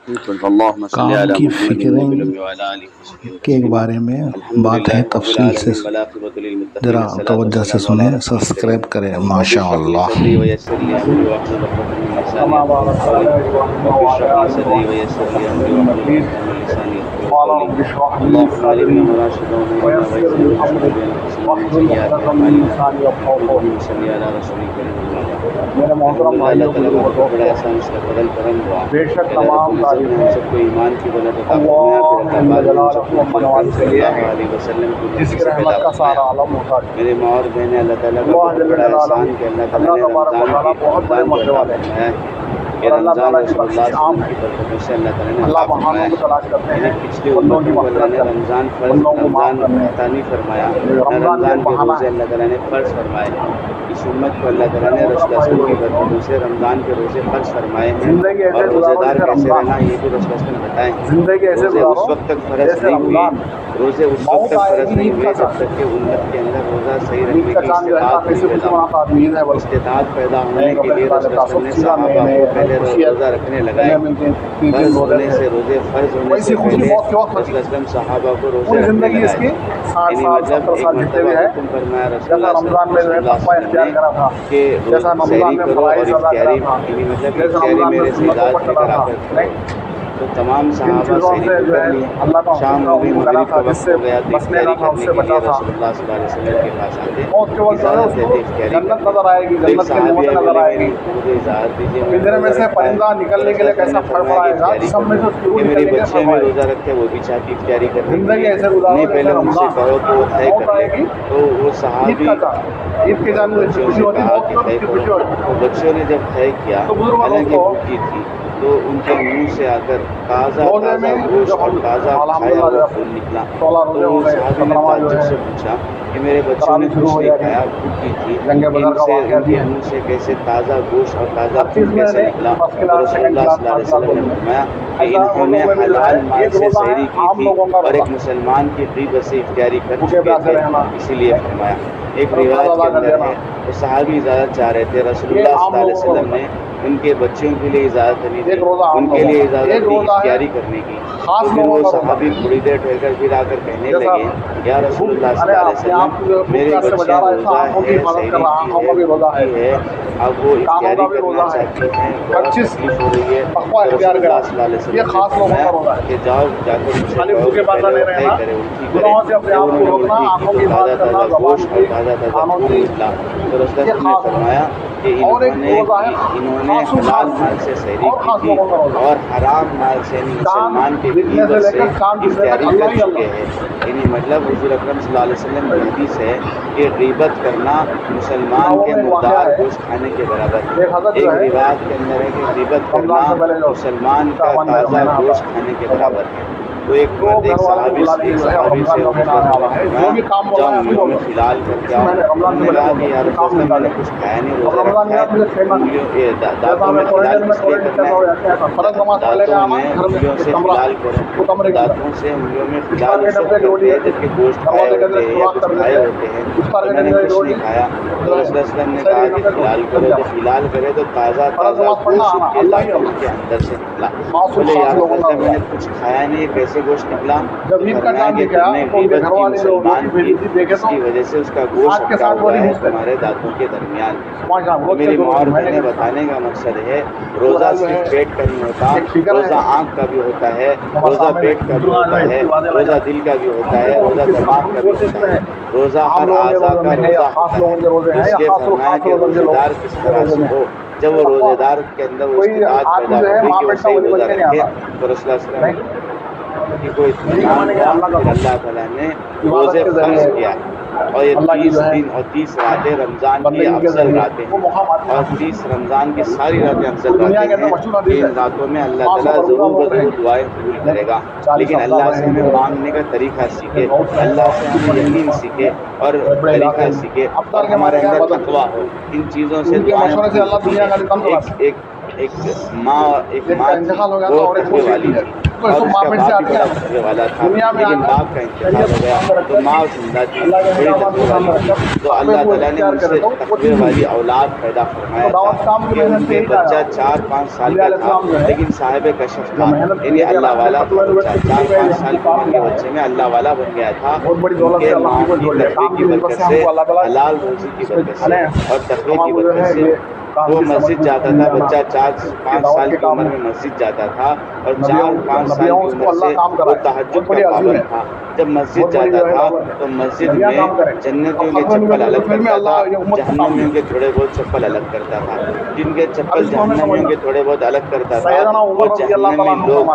کام کی فکریں کے بارے میں بات ہے، تفصیل سے ذرا توجہ سے سنیں، سبسکرائب کریں۔ ماشاء اللہ۔ میرے محترم بھائیوں کو بڑا احسان اس کا فضل کرم دعا بے شک تمام تعریف ہم سب کو ایمان کی دولت عطا فرمایا، پھر اللہ پاک نے ہم سب کو صلی اللہ علیہ وسلم کی جس کی رحمت کا سارا عالم ہوتا ہے۔ میرے ماں اور بہنیں، اللہ تعالیٰ کا بڑا احسان کہ اللہ تعالیٰ نے رمضان بہت بڑے مرتبے والے ہیں کہ رمضان رسول اللہ عام کی برکتوں سے اللہ تعالیٰ نے عطا فرمایا۔ یعنی پچھلی امتوں کو اللہ نے رمضان فرض رمضان عطا نہیں فرمایا، رمضان کے روزے اللہ تعالیٰ نے فرض فرمائے۔ اس امت کو اللہ تعالیٰ نے رسول اللہ کی برکتوں سے رمضان کے روزے فرض فرمائے ہیں، اور روزے دار کیسے رہنا یہ بھی رسول اللہ نے بتائے ہیں۔ روزے اس وقت تک فرض نہیں ہوئے، روزے اس وقت تک فرض نہیں ہوئے جب تک کہ امت کے اندر روزہ صحیح رکھنے کی استطاعت پیدا ہونے کے لیے رسول اللہ نے صحابہ کو پہلے روزہ رکھنے لگائے۔ فرض ہونے سے روزے فرض ہونے سے پہلے رسول اللہ صحابہ کو روزے رکھنے لگائے۔ یعنی مطلب ایک مرتبہ حکم فرمایا رسول اللہ صلی اللہ علیہ وسلم نے کہ سحری کرو اور افطاری، یعنی مطلب افطاری میرے سے اجازت لے کر آ کر کرو۔ تو تمام صحابہ سحری کر لی، شام ہو گئی، مغرب کا وقت ہو گیا، تو افطاری کرنے کے لیے رسول اللہ صلی اللہ علیہ وسلم کے پاس آتے، اجازت لیتے افطاری کرنے۔ ایک صحابی ہے بولے میری مجھے اجازت دیجیے، نکلنے کے لیے کیسا فرمایا کہ میرے بچے میں روزہ رکھے وہ بھی چاہتی افطاری کرنے کے لیے، نہیں پہلے ان سے کہو کہ وہ طے کر لے۔ تو وہ صحابی بچوں سے کہا کہ طے کرو، تو بچوں نے جب طے کیا، حالانکہ بھوکی تھی، تو ان کے منہ سے آ کر تازہ گوشت اور تازہ کھایا ہوا خون نکلا۔ تو وہ صحابی نے تعجب سے پوچھا کہ میرے بچوں نے کچھ نہیں کھایا، بھوکی تھی، ان کے منہ سے کیسے تازہ گوشت اور تازہ خون کیسے نکلا؟ تو رسول اللہ صلی اللہ علیہ وسلم نے فرمایا کہ انہوں نے حلال مال سے سحری کی تھی اور ایک مسلمان کی غیبت سے افطاری کر چکے تھے، اسی لیے فرمایا۔ ایک روایت کے اندر ہے تو صحابی اجازت چاہ رہے تھے، رسول اللہ صلی اللہ علیہ وسلم نے ان کے بچوں کے لیے اجازت نہیں دی، ان کے لیے اجازت دی افطاری کرنے کی۔ تو پھر وہ صحابی تھوڑی دیر ٹھہر کر پھر آ کر کہنے لگے یا رسول اللہ صلی اللہ علیہ وسلم میرے بچے روزہ ہے، سحری کی ہے، اب وہ افطاری کرنا چاہتی ہیں، بہت تکلیف ہو رہی ہے۔ تو رسول اللہ صلی اللہ علیہ وسلم نے فرمایا کہ جاؤ جا کر ان سے کہو کہ پہلے وہ طے کرے، الٹی کرے۔ جب انہوں نے الٹی کی تو تازہ تازہ گوشت اور تازہ تازہ خون نکلا۔ تو رسول اللہ نے فرمایا کہ انہوں نے حلال مال سے سحری کی تھی اور حرام مال سے مسلمان کے غیبت سے افطاری کر چکے ہیں۔ یعنی مطلب حضور اکرم صلی اللہ علیہ وسلم کی حدیث ہے کہ غیبت کرنا مسلمان کے مردار گوشت کھانے کے برابر ہے۔ ایک روایت کے اندر ہے کہ غیبت کرنا مسلمان کا تازہ گوشت کھانے کے برابر ہے۔ تو ایک مرد ایک صحابی سے جاؤ انگلیوں میں فلال کر کے آؤ۔ انہوں نے کہا کہ یا رسول اللہ میں نے کچھ کھایا نہیں، روزہ رکھا ہے، دانتوں میں فلال کس لیے کرنا ہے؟ دانتوں میں انگلیوں سے فلال کرو، دانتوں سے انگلیوں میں فلال اس وقت کرتے ہیں جبکہ گوشت کھائے ہوتے ہیں یا کچھ کھائے ہوتے ہیں۔ انہوں نے کچھ نہیں کھایا، تو رسول اللہ نے کہا کہ فلال کرو، جب فلال کرے تو تازہ تازہ گوشت کے دانتوں کے اندر سے نکلا۔ بولے یا رسول اللہ میں نے کچھ کھایا نہیں، کیسے گوشت نکلا؟ فرمایا کہ تم نے غیبت کی مسلمان کی، اس کی وجہ سے اس کا گوشت اٹکا ہوا ہے تمہارے دانتوں کے درمیان۔ میری ماں اور بہنیں بتانے کا مقصد ہے روزہ صرف پیٹ کا نہیں ہوتا، روزہ آنکھ کا بھی ہوتا ہے، روزہ پیٹ کا بھی ہوتا ہے، روزہ دل کا بھی ہوتا ہے، روزہ دماغ کا بھی ہوتا ہے، روزہ ہر اعضاء کا روزہ ہوتا ہے۔ اس لیے فرمایا کہ روزے دار کس طرح سے ہو، جب وہ روزے دار کے اندر وہ استطاعت پیدا ہوگی کہ وہ صحیح روزہ رکھے، تو رسول اللہ صلی اللہ علیہ وسلم کو اطمینان ہوا۔ پھر اللہ تعالیٰ نے روزے فرض کیا، اور یہ 30 دن اور 30 راتیں رمضان کی افضل راتیں ہیں، اور 30 رمضان کی ساری راتیں افضل راتیں ہیں۔ ان راتوں میں اللہ تعالیٰ ضرور بضرور دعائیں قبول کرے گا، لیکن اللہ سے ہمیں مانگنے کا طریقہ سیکھے، اللہ سے ہمیں یقین سیکھے اور طریقہ سیکھے، اور ہمارے اندر تقویٰ ہو۔ ان چیزوں سے دعائیں ایک ماں تقوی والی تھی، اور اس کا باپ بھی بڑا تقوی والا تھا، لیکن باپ کا انتقال ہو گیا تو ماں زندہ تھی بڑی تقوی والی، تو اللہ تعالیٰ نے ان سے تقوی والی اولاد پیدا فرمایا تھا کہ ان کے بچہ 4-5 سال کا تھا لیکن صاحب کشف تھا، یعنی اللہ والا تھا بچہ، 4-5 سال کی عمر کے بچے میں اللہ والا بن گیا تھا، ان کے ماں کی تقوی کی برکت سے، حلال روزی کی برکت سے اور تقوی کی برکت سے وہ مسجد جاتا تھا۔ بچہ 4-5 سال کی عمر میں مسجد جاتا تھا اور 4-5 سال کی عمر سے وہ تہجد کا پابند تھا۔ جب مسجد جاتا تھا تو مسجد میں جنتیوں کے چپل الگ کرتا تھا، جہنمیوں کے تھوڑے بہت چپل الگ کرتا تھا، جن کے چپل جہنمیوں کے تھوڑے بہت الگ کرتا تھا، اور جہنمی لوگ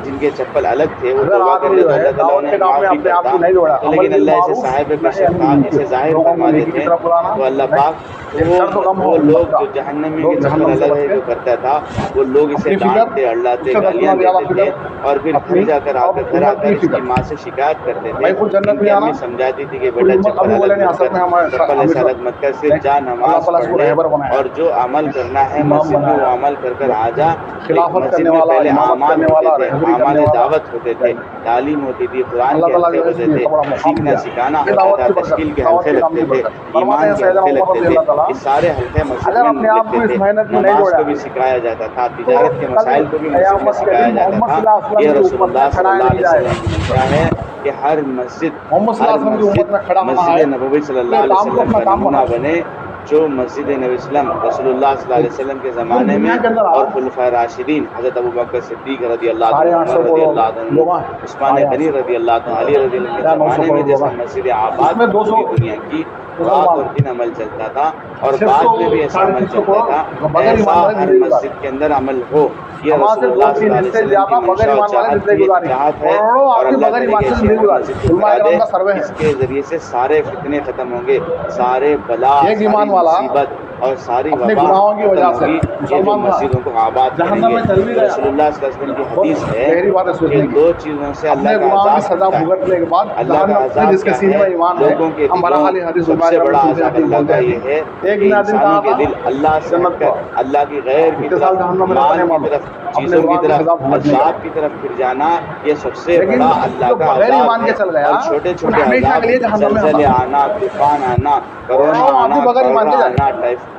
جن کے چپل الگ تھے وہ توبہ کرتے تو اللہ تعالیٰ انہیں معاف بھی کرتا، لیکن اللہ اسے صاحب کشف تھا، اسے ظاہر فرماتے تھے تو اللہ پاک وہ لوگ جو جہنمی کے چپل الگ ہے جو کرتا تھا وہ لوگ اسے ڈانٹتے، اڑلاتے، گالیاں دیتے تھے اور پھر گھر جا کر گھر آ کر اس کی ماں سے شکایت کرتے تھے۔ ان کی امی سمجھاتی تھی کہ بیٹا چپل الگ مت کر، چپل ایسا الگ مت کر، صرف جا نماز پڑھ لے اور جو عمل کرنا ہے مسجد میں وہ عمل کر کر آ جا۔ مسجد میں پہلے اعمال ہوتے تھے، اعمال دعوت ہوتے تھے، تعلیم ہوتی تھی، قرآن کے حلقے ہوتے تھے، سیکھنا سکھانا ہوتا تھا، تشکیل کے حلقے لگتے تھے، ایمان کے حلقے لگتے تھے، یہ سارے حلقے مسجد میں لگتے تھے۔ نماز کو بھی سکھایا جاتا تھا، تجارت کے مسائل کو بھی مسجد میں سکھایا جاتا تھا۔ یہ رسول اللہ صلی اللہ علیہ وسلم کی منشا ہے کہ ہر مسجد مسجد نبوی صلی اللہ علیہ وسلم کا نمونہ بنے، جو مسجد نبی وسلم رسول اللہ صلی اللہ علیہ وسلم کے زمانے میں اور خلفائے راشدین حضرت ابوبکر صدیق رضی اللہ عنہ، عمر رضی اللہ عنہ، عثمان غنی رضی اللہ عنہ، علی رضی اللہ عنہ کے زمانے میں جیسا مسجد آباد پوری دنیا کی رات اور دن عمل چلتا تھا اور بعد میں بھی ایسا عمل چلتا تھا، ایسا ہر مسجد کے اندر عمل ہو۔ یہ رسول اللہ صلی اللہ علیہ وسلم کی منشا و چاہت ہے اور اللہ تعالیٰ کی ایسی مسجد کو بنا دے، اس کے ذریعے سے سارے فتنے ختم ہوں گے، سارے بلا، ساری مصیبت اور ساری وبا ختم ہوگی، یہ جو مسجدوں کو آباد کریں گے۔ رسول اللہ صلی اللہ علیہ وسلم کی حدیث ہے کہ دو چیزوں سے اللہ کا عذاب ہوتا ہے، اللہ کا عذاب کیا ہے؟ لوگوں کے دلوں، سب سے بڑا عذاب اللہ کا یہ ہے کہ انسانوں کے دل اللہ سے ہٹ کر اللہ کی غیر کی طرف، مال کی طرف، چیزوں کی طرف، اسباب کی طرف پھر جانا، یہ سب سے بڑا اللہ کا عذاب ہے۔ اور چھوٹے چھوٹے عذاب، زلزلے آنا، طوفان آنا، کرونا آنا،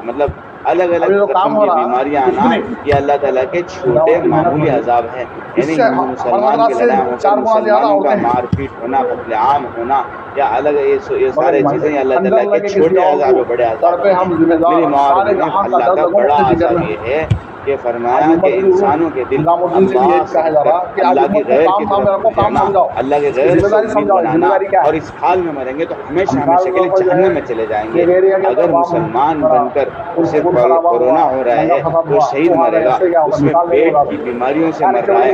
مطلب الگ الگ قسم کی بیماریاں آنا، یہ اللہ تعالیٰ کے چھوٹے معمولی عذاب ہیں۔ یعنی مسلمان کی لڑائی ہونا، مسلمانوں کا مار پیٹ ہونا، قتل عام ہونا یا الگ یہ سارے چیزیں یہ اللہ تعالیٰ کے چھوٹے عذاب اور بڑے عذاب ہیں۔ میری ماں اور بہنیں، اللہ کا بڑا عذاب یہ ہے کہ فرمایا کہ انسانوں کے دل اللہ کی غیر کی طرف جانا، اللہ کے غیر سے بنانا، اور اس حال میں مریں گے تو ہمیشہ ہمیشہ کے لیے جہنم میں چلے جائیں گے۔ اگر مسلمان بن کر اسے کورونا ہو رہا ہے وہ شہید مرے گا، اس میں پیٹ کی بیماریوں سے مر رہا ہے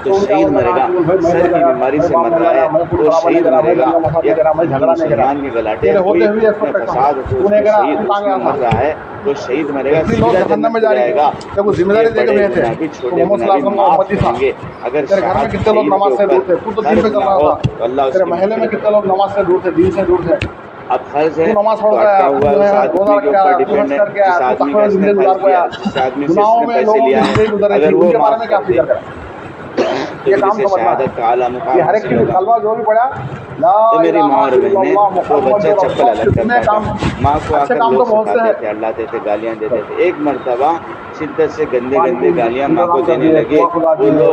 تو شہید مرے گا، سر کی بیماری سے مر رہا ہے تو شہید مرے گا، یا مسلمان کی گلاٹیں ہوئی اس میں فساد ہو اس میں شہید مر رہا ہے تو شہید مرے گا، سیدھا جنت میں جائے گا۔ یہ بڑے گناہ بھی چھوٹے گناہ بھی معاف ہوں گے اگر شہادت شہید کے اوپر فرض نہ ہو تو اللہ اس کی مغفرت کرے۔ اب فرض ہے تو اٹکا ہوا اس آدمی کے اوپر ڈیپینڈ ہے، جس آدمی کا اس نے فرض کیا، جس آدمی سے اس نے پیسے لیا ہے، اگر وہ معاف کر دے تو جسے شہادت کا اعلیٰ مقام حاصل ہوگا۔ تو میری ماں اور بہنیں، وہ بچہ چپل الگ کرتا تھا، ماں کو آ کر لوگ سکھاتے تھے، اڑلاتے تھے، گالیاں دیتے تھے۔ ایک مرتبہ شدت سے گندے گندے گالیاں ماں کو دینے لگے وہ لوگ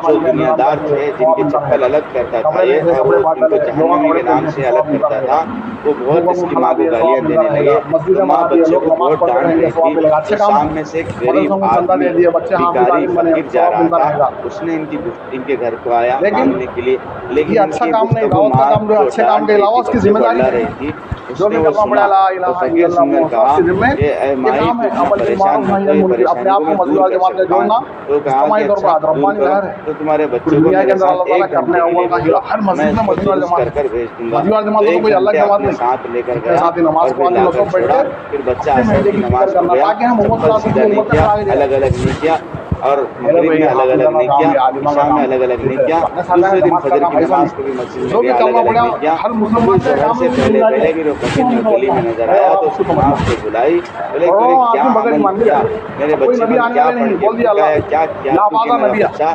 جو دنیا دار تھے، جن کے چپل الگ کرتا تھا یہ اور جن کو جہنمی کے نام سے الگ کرتا تھا، وہ بہت اس کی ماں کو گالیاں دینے لگے تو ماں بچے کو بہت ڈانٹ رہی تھی۔ تو سامنے سے ایک غریب آدمی بھکاری فقیر جا رہا تھا، اس نے ان کے گھر کو آیا مانگنے کے لیے، لیکن ان کی گفتگو ماں کو ڈانٹ رہی تھی۔ اس نے وہ سنا تو فقیر سن کر کہا کہ اے مائی پریشان مت ہو، پریشانی کو میں دور کر سکتا ہوں۔ تو کہا کہ اچھا دور کرو تو تمہارے بچوں کو میرے ساتھ ایک گھنٹے کے لیے بھیجو، میں اس کو درست کر کر بھیج دوں گا۔ تو ایک گھنٹے اپنے ساتھ لے کر گیا اور پھر لا کر چھوڑا، پھر بچہ اثر کی نماز پڑھ گیا، چپل سیدھا نہیں کیا، الگ الگ نہیں کیا، اور مغرب میں الگ الگ نہیں کیا، عشاء میں الگ الگ نہیں کیا، دوسرے دن فجر کی نماز کو بھی مسجد میں الگ الگ نہیں کیا۔ ظہر سے پہلے پہلے بھی فقیر میں گلی میں نظر آیا تو اس کی ماں کو بلائی، بولے کیا عمل کیا میرے بچے نے، کیا پڑھ کے کیا کیا کیا، کیونکہ میرا بچہ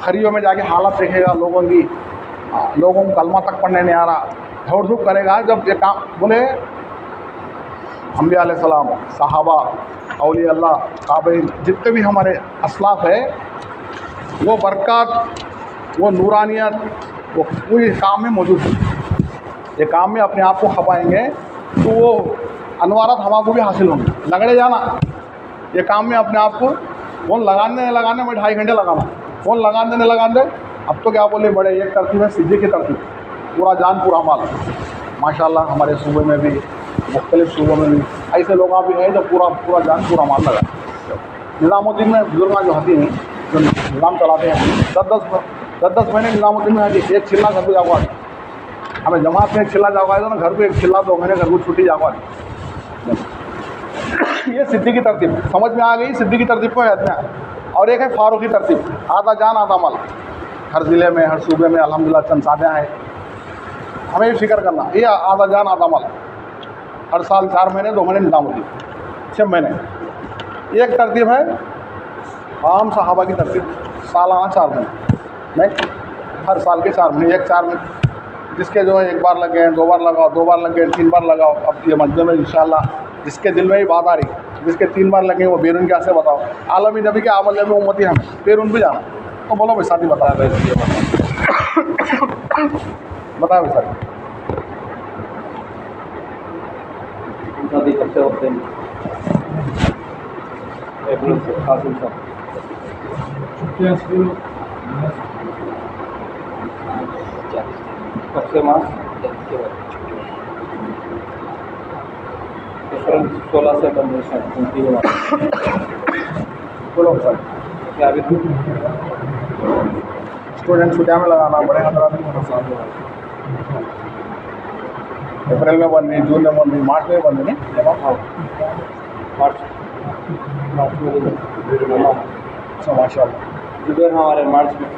خریوں میں جا کے حالت دیکھے گا لوگوں کی, لوگوں کو کلمہ تک پڑھنے نہیں آ رہا, دھوڑ دھوپ کرے گا. جب یہ کام بولے انبیاء علیہ السلام, صحابہ, اولیاء اللہ, تابعین, جتنے بھی ہمارے اسلاف ہے, وہ برکات, وہ نورانیت, وہ پوری کام میں موجود ہے. یہ کام میں اپنے آپ کو کھپائیں گے تو وہ انوارات ہمارے کو بھی حاصل ہوں گے. لگڑے جانا یہ کام میں اپنے آپ کو, فون لگانے میں 2.5 گھنٹے لگانا, فون لگانے. اب تو کیا بولے, بڑے ایک ترتیب ہے سیدھے کی ترتیب, پورا جان پورا مال. ماشاء اللہ ہمارے صوبے میں بھی, مختلف صوبوں میں بھی ایسے لوگ بھی ہیں جو پورا جان پورا مال لگا. نظام الدین میں بزرگاں جو ہوتی ہیں, جو نظام چلاتے ہیں, 10 مہینے نظام الدین میں آتی, ایک چلا گھر پہ جاگوا, ہمیں جماعت میں ایک چلا جاگوا ہے تو نا گھر پہ ایک چلا 2 مہینے گھر کو چھٹی جاگوا. یہ صدیقی ترتیب سمجھ میں آ گئی. صدیقی ترتیب کو کہتے ہیں. اور ایک ہے فاروقی ترتیب, آدھا جان آدھا مال. ہر ضلع میں, ہر صوبے میں الحمدللہ چند ساتھیاں ہیں. ہمیں یہ فکر کرنا, یہ آدھا جان آدھا مال. ہر سال 4 مہینے 2 مہینے نظام ہوتی, 6 مہینے. ایک ترتیب ہے عام صحابہ کی ترتیب, سالانہ 4 مہینے, نہیں ہر سال کے 4 مہینے. ایک 4 مہینے جس کے جو ہے 1 بار لگ گئے, 2 بار لگاؤ, 2 بار لگ گئے, 3 بار لگاؤ. اب یہ مجمع میں انشاءاللہ جس کے دل میں بھی بات آ رہی, جس کے 3 بار لگیں وہ بیرون کیا سے بتاؤ. عالمی نبی کے عمل میں امتی ہمیں بیرون بھی جانا. تو بولو بھائی ساتھی بتاؤ بھائی ساتھی. کرتے ہوتے ہیں کب سے ماہ 16 سے 15 بولو سر. کیا ابھی اسٹوڈنٹ چھٹیاں میں لگانا, بڑے حضرات میں اپریل میں بن رہی, جون میں بن رہی, مارچ میں بن رہی, نہیں مارچ میں اچھا ماشاء اللہ. ادھر ہمارے مارچ میں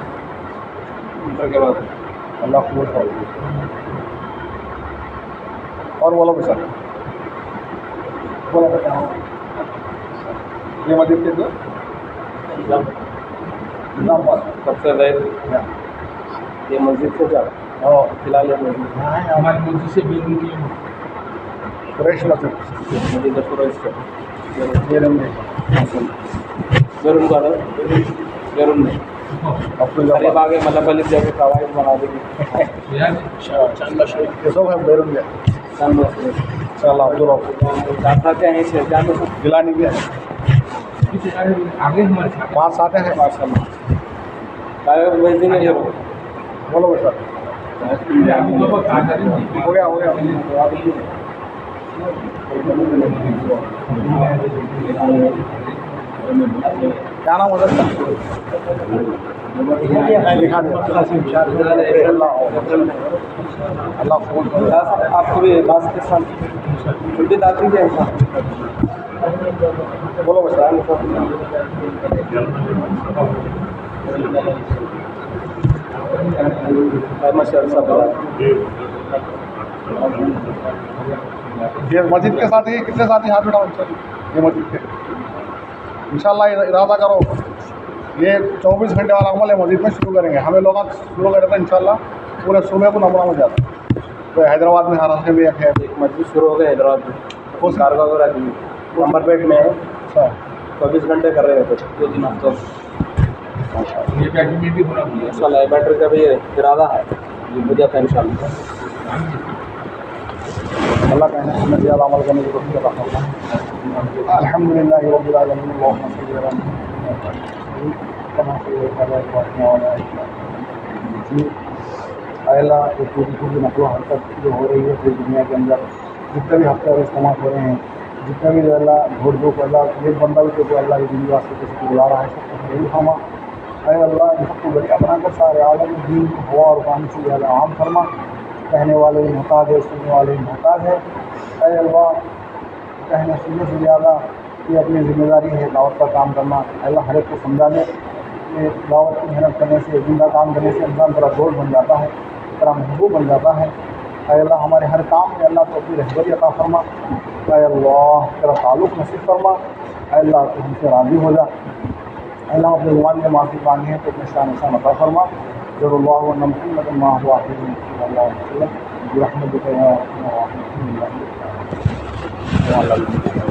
انٹر کے بعد. اللہ قبول کرے. اور بولو بھی سر, بولو بیٹا. یہ مسجد کے جو نظام بات سب سے زیادہ یہ مسجد سے جا فی الحال یہ مسجد ہماری مسجد سے بیرون کی فریش مسجد مسجد فروز سے بیرون میں بیرون کا بیرون میں قریب آگے مطلب علی جا کے قواعد بنا دیں گے. یہ سب ہے بیرون میں. ان شاء اللہ عبدالرف جاتے ہیں سے جانے سے گلانی بھی ہے, آگے ہمارے ساتھ 5 ساتھ ہیں. ماشاء اللہ بھیج دیں گے. بولو بھائی سر. ہو گیا ہو گیا. کیا نام ہوتا ہے دکھا دیں. اللہ قبول کرے. آپ کو بھی باس کے ساتھ چھٹی داخل کیا بولو بھائی سر. یہ مسجد کے ساتھ ہی کتنے ساتھی ہاتھ اٹھاؤ. یہ مسجد کے انشاءاللہ ارادہ کرو, یہ 24 گھنٹے والا عمل ہے مسجد میں شروع کریں گے. ہمیں لوگ شروع کرے تھے انشاءاللہ پورے صوبے کو نمبر ہو جاتا. تو حیدرآباد میں مہاراشٹر میں ایک ہے, ایک مسجد شروع ہو گیا حیدرآباد میں, اس کارگو وغیرہ کی نمبر پیٹ میں ہے. اچھا 24 گھنٹے کر رہے تھے 2 دن ہفتوں. یہ اکیڈمی بھی ہونا بھی ان شاء اللہ بیٹری کا بھی ارادہ ہے, ہو جاتا ہے ان شاء اللہ. اللہ کہنے سنت زیادہ عمل کرنے کی توفیق عطا فرمائے. الحمدللہ رب العالمین. اللہم صل علی محمد کما صلیت علی ابراہیم وعلی آل ابراہیم. اے اللہ یہ پوری نقل و حرکت جو ہو رہی ہے پوری دنیا کے اندر, جتنے بھی ہفتے اور اجتماع ہو رہے ہیں, جتنے بھی جو اللہ دھوڑ دھوپ اللہ ایک بندہ بھی تو اللہ کی دنیا واسطے کسی کو بلا رہا ہے, سب کو ضرور فرما. اے اللہ ان سب کو ذریعہ بنا کر سارے عالم دین ہوا اور پانی سے زیادہ عام فرما. کہنے والے بھی محتاج ہے, سننے والے بھی محتاج ہے. اے اللہ کہنے سننے سے زیادہ یہ اپنی ذمہ داری ہے دعوت کا کام کرنا. اللہ ہر ایک کو سمجھانے کہ دعوت کی محنت کرنے سے, زندہ کام کرنے سے انسان بڑا دوست بن جاتا ہے, بڑا محبوب بن جاتا ہے. اے اللہ ہمارے ہر کام میں اللہ تو اپنی رہبری عطا فرما. اے اللہ تیرا تعلق نصیب فرما. اے اللہ تو ہم سے راضی ہو جا. اللہ اپنے زبان میں معافی مانگے ہیں تو اپنے شان احسان عطا فرما جب اللہ محمد ما هو آخر صلی اللہ علیہ وسلم برحمتک یا ارحم الراحمین.